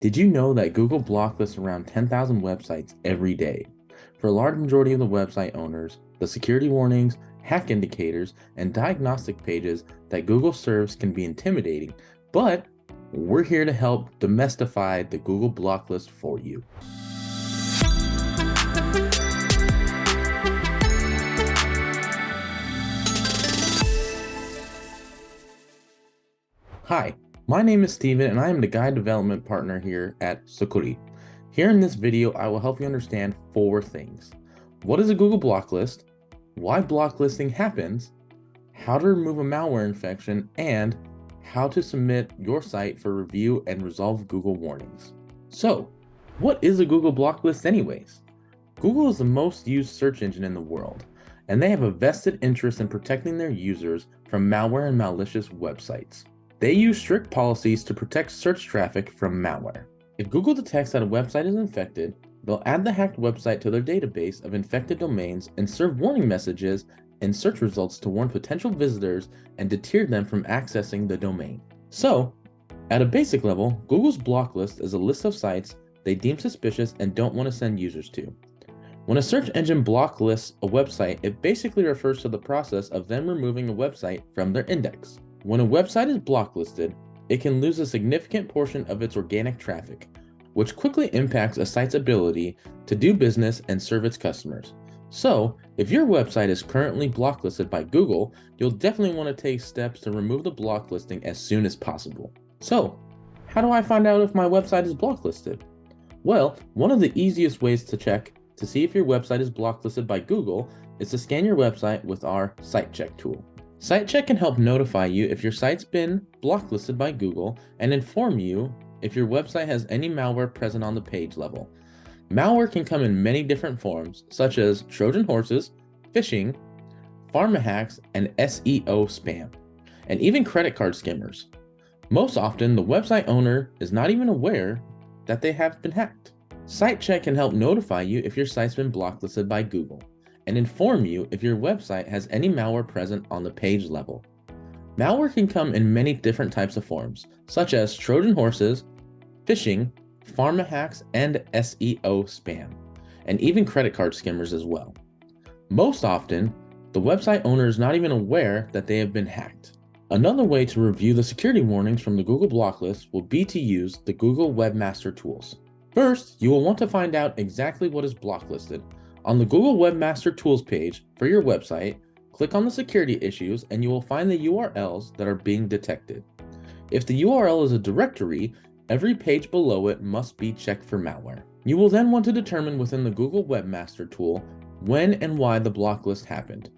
Did you know that Google blocklists around 10,000 websites every day? For a large majority of the website owners, the security warnings, hack indicators, and diagnostic pages that Google serves can be intimidating, but we're here to help demystify the Google blocklist for you. Hi, my name is Steven and I am the Guide Development Partner here at Sucuri. Here in this video, I will help you understand four things. What is a Google block list? Why blocklisting happens? How to remove a malware infection? And how to submit your site for review and resolve Google warnings. So, what is a Google block list anyways? Google is the most used search engine in the world, and they have a vested interest in protecting their users from malware and malicious websites. They use strict policies to protect search traffic from malware. If Google detects that a website is infected, they'll add the hacked website to their database of infected domains and serve warning messages and search results to warn potential visitors and deter them from accessing the domain. So, at a basic level, Google's block list is a list of sites they deem suspicious and don't want to send users to. When a search engine block lists a website, it basically refers to the process of them removing a website from their index. When a website is blocklisted, it can lose a significant portion of its organic traffic, which quickly impacts a site's ability to do business and serve its customers. So, if your website is currently blocklisted by Google, you'll definitely want to take steps to remove the blocklisting as soon as possible. So, how do I find out if my website is blocklisted? Well, one of the easiest ways to check to see if your website is blocklisted by Google is to scan your website with our Site Check tool. Site Check can help notify you if your site's been blocklisted by Google and inform you if your website has any malware present on the page level. Malware can come in many different forms, such as Trojan horses, phishing, pharma hacks, and SEO spam, and even credit card skimmers. Most often, the website owner is not even aware that they have been hacked. Site Check can help notify you if your site's been blocklisted by Google and inform you if your website has any malware present on the page level. Malware can come in many different types of forms, such as Trojan horses, phishing, pharma hacks, and SEO spam, and even credit card skimmers as well. Most often, the website owner is not even aware that they have been hacked. Another way to review the security warnings from the Google block list will be to use the Google Webmaster Tools. First, you will want to find out exactly what is blocklisted. On the Google Webmaster Tools page for your website, click on the security issues and you will find the URLs that are being detected. If the URL is a directory, every page below it must be checked for malware. You will then want to determine within the Google Webmaster tool when and why the blocklist happened.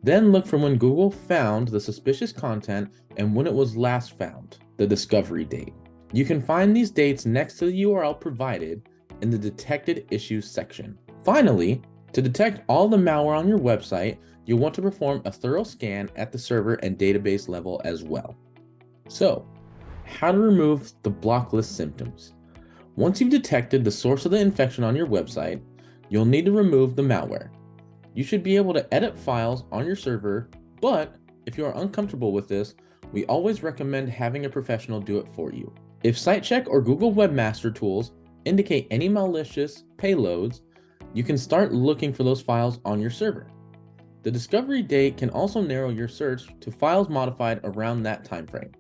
Then look for when Google found the suspicious content and when it was last found, the discovery date. You can find these dates next to the URL provided in the Detected Issues section. Finally, to detect all the malware on your website, you'll want to perform a thorough scan at the server and database level as well. So, how to remove the blocklist symptoms. Once you've detected the source of the infection on your website, you'll need to remove the malware. You should be able to edit files on your server, but if you are uncomfortable with this, we always recommend having a professional do it for you. If SiteCheck or Google Webmaster Tools indicate any malicious payloads, you can start looking for those files on your server. The discovery date can also narrow your search to files modified around that time frame.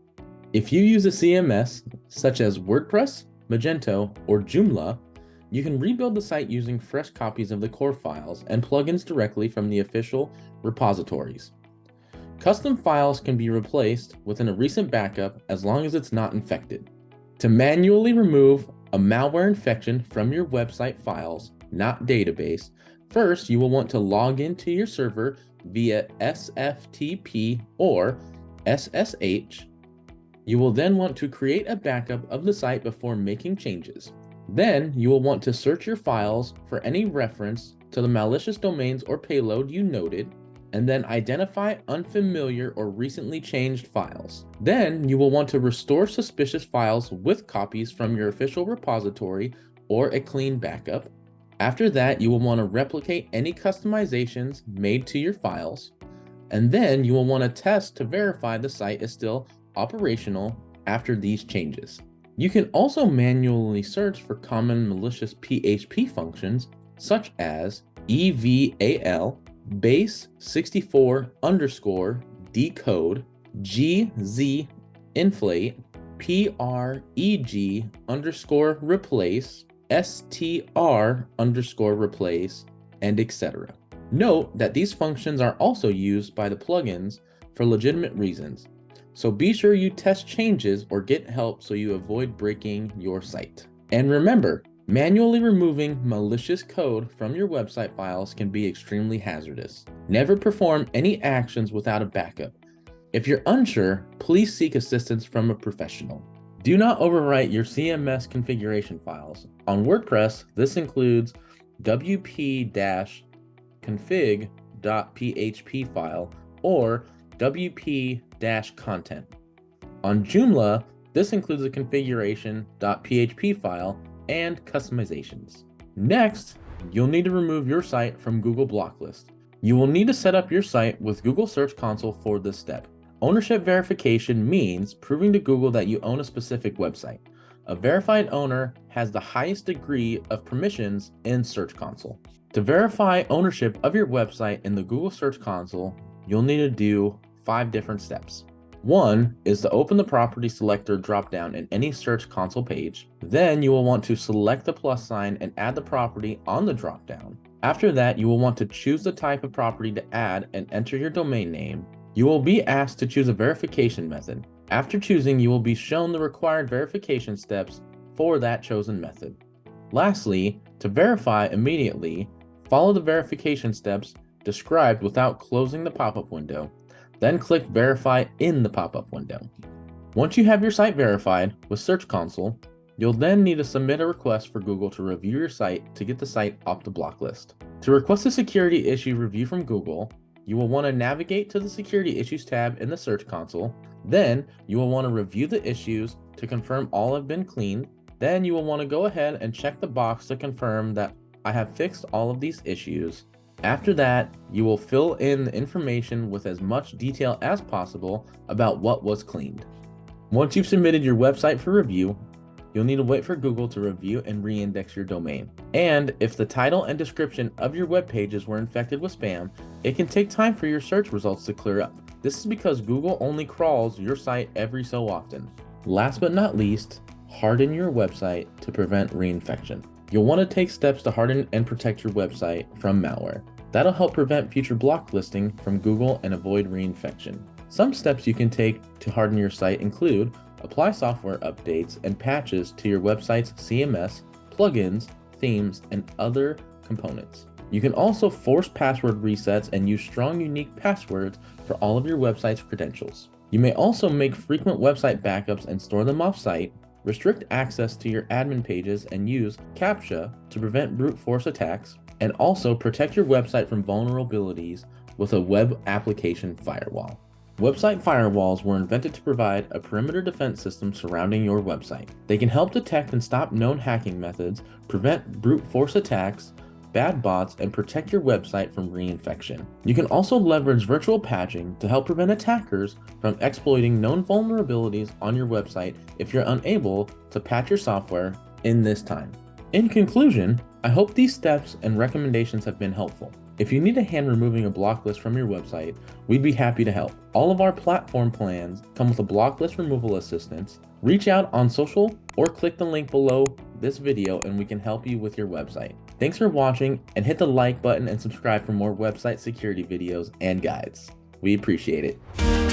If you use a CMS such as WordPress, Magento, or Joomla, you can rebuild the site using fresh copies of the core files and plugins directly from the official repositories. Custom files can be replaced within a recent backup as long as it's not infected. To manually remove a malware infection from your website files, not database, first you will want to log into your server via SFTP or SSH. You will then want to create a backup of the site before making changes. Then you will want to search your files for any reference to the malicious domains or payload you noted, and then identify unfamiliar or recently changed files. Then you will want to restore suspicious files with copies from your official repository or a clean backup. After that, you will want to replicate any customizations made to your files, and then you will want to test to verify the site is still operational after these changes. You can also manually search for common malicious PHP functions such as eval base 64 underscore decode gz inflate preg underscore replace str underscore replace, and etc. Note that these functions are also used by the plugins for legitimate reasons, so be sure you test changes or get help so you avoid breaking your site. And remember, manually removing malicious code from your website files can be extremely hazardous. Never perform any actions without a backup. If you're unsure, please seek assistance from a professional. Do not overwrite your CMS configuration files. On WordPress, this includes wp-config.php file or wp-content. On Joomla, this includes a configuration.php file and customizations. Next, you'll need to remove your site from Google Blocklist. You will need to set up your site with Google Search Console for this step. Ownership verification means proving to Google that you own a specific website. A verified owner has the highest degree of permissions in Search Console. To verify ownership of your website in the Google Search Console, you'll need to do 5 different steps. 1 is to open the property selector dropdown in any Search Console page. Then you will want to select the plus sign and add the property on the dropdown. After that, you will want to choose the type of property to add and enter your domain name. You will be asked to choose a verification method. After choosing, you will be shown the required verification steps for that chosen method. Lastly, to verify immediately, follow the verification steps described without closing the pop-up window. Then click Verify in the pop-up window. Once you have your site verified with Search Console, you'll then need to submit a request for Google to review your site to get the site off the block list. To request a security issue review from Google, you will want to navigate to the Security Issues tab in the Search Console. Then you will want to review the issues to confirm all have been cleaned. Then you will want to go ahead and check the box to confirm that I have fixed all of these issues. After that, you will fill in the information with as much detail as possible about what was cleaned. Once you've submitted your website for review, you'll need to wait for Google to review and reindex your domain. And if the title and description of your web pages were infected with spam, it can take time for your search results to clear up. This is because Google only crawls your site every so often. Last but not least, harden your website to prevent reinfection. You'll want to take steps to harden and protect your website from malware. That'll help prevent future blocklisting from Google and avoid reinfection. Some steps you can take to harden your site include apply software updates and patches to your website's CMS, plugins, themes, and other components. You can also force password resets and use strong, unique passwords for all of your website's credentials. You may also make frequent website backups and store them off-site, restrict access to your admin pages, and use CAPTCHA to prevent brute force attacks, and also protect your website from vulnerabilities with a web application firewall. Website firewalls were invented to provide a perimeter defense system surrounding your website. They can help detect and stop known hacking methods, prevent brute force attacks, bad bots, and protect your website from reinfection. You can also leverage virtual patching to help prevent attackers from exploiting known vulnerabilities on your website if you're unable to patch your software in this time. In conclusion, I hope these steps and recommendations have been helpful. If you need a hand removing a block list from your website, we'd be happy to help. All of our platform plans come with a block list removal assistance. Reach out on social or click the link below this video and we can help you with your website. Thanks for watching, and hit the like button and subscribe for more website security videos and guides. We appreciate it.